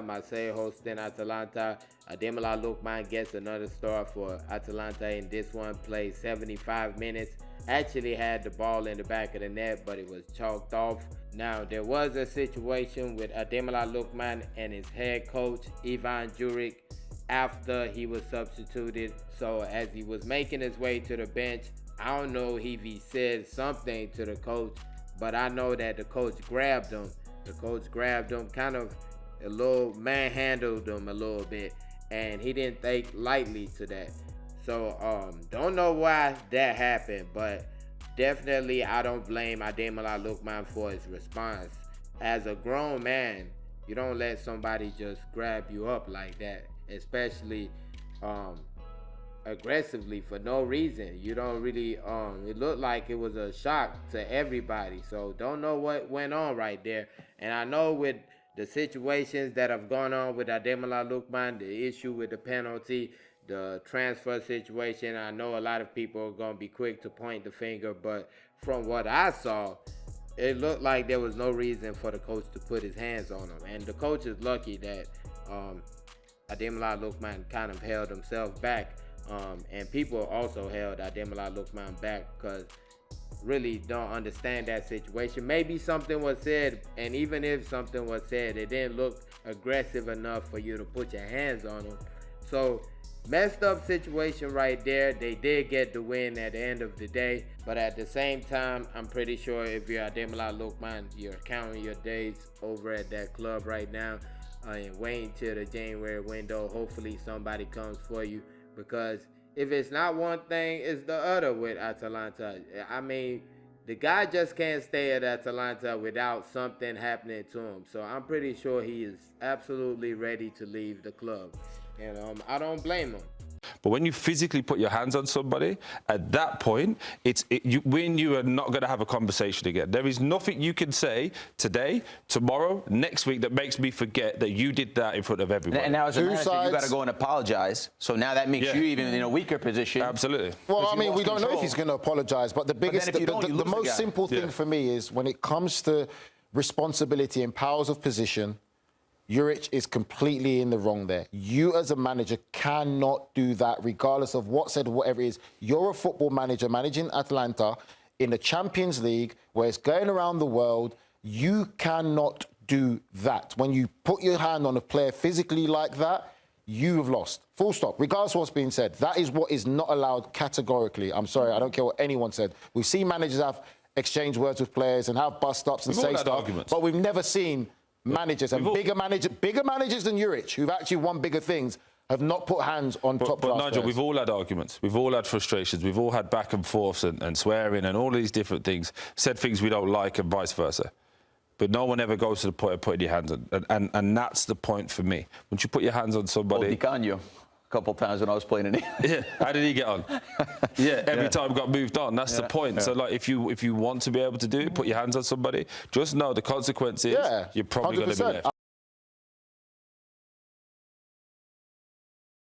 Marseille hosting Atalanta. Ademola Lookman gets another start for Atalanta in this one. Played 75 minutes. Actually had the ball in the back of the net, but it was chalked off. Now, there was a situation with Ademola Lookman and his head coach, Ivan Juric, after he was substituted. So as he was making his way to the bench, I don't know if he said something to the coach, but I know that the coach grabbed him. The coach grabbed him, kind of a little manhandled him a little bit, and he didn't take lightly to that. So don't know why that happened, but definitely I don't blame Ademola Lookman for his response. As a grown man, you don't let somebody just grab you up like that, especially aggressively for no reason. You don't really, it looked like it was a shock to everybody. So don't know what went on right there. And I know with the situations that have gone on with Ademola Lookman, the issue with the penalty, the transfer situation, I know a lot of people are going to be quick to point the finger, but from what I saw, it looked like there was no reason for the coach to put his hands on him. And the coach is lucky that Ademola Lookman kind of held himself back. And people also held Ademola Lookman back because really don't understand that situation. Maybe something was said, and even if something was said, it didn't look aggressive enough for you to put your hands on him. So messed up situation right there. They did get the win at the end of the day, but at the same time, I'm pretty sure if you're Ademola Lookman, you're counting your days over at that club right now and waiting till the January window. Hopefully somebody comes for you, because if it's not one thing, it's the other with Atalanta. I mean, the guy just can't stay at Atalanta without something happening to him. So I'm pretty sure he is absolutely ready to leave the club. And I don't blame him. But when you physically put your hands on somebody, at that point, when you are not going to have a conversation again. There is nothing you can say today, tomorrow, next week that makes me forget that you did that in front of everybody. And now as a manager, you got to go and apologize. So now that makes you even in a weaker position. Absolutely. Well, I mean, we don't know if he's going to apologize, but the biggest, the most simple thing for me is when it comes to responsibility and powers of position, Juric is completely in the wrong there. You as a manager cannot do that regardless of what said, whatever it is. You're a football manager managing Atalanta in the Champions League where it's going around the world. You cannot do that. When you put your hand on a player physically like that, you have lost. Full stop. Regardless of what's being said. That is what is not allowed categorically. I'm sorry, I don't care what anyone said. We've seen managers have exchanged words with players and have bust-ups and say stuff, but we've never seen managers and bigger managers than Juric, who've actually won bigger things, have not put hands on top class Nigel, players. we've all had arguments. We've all had frustrations. We've all had back and forths and swearing and all these different things, said things we don't like and vice versa. But no one ever goes to the point of putting your hands on. And that's the point for me. Once you put your hands on somebody... Well, a couple of times when I was playing in it. Yeah, how did he get on? Yeah, every time got moved on. That's the point. So, like, if you want to be able to do it, put your hands on somebody, just know the consequences. You're probably going to be left.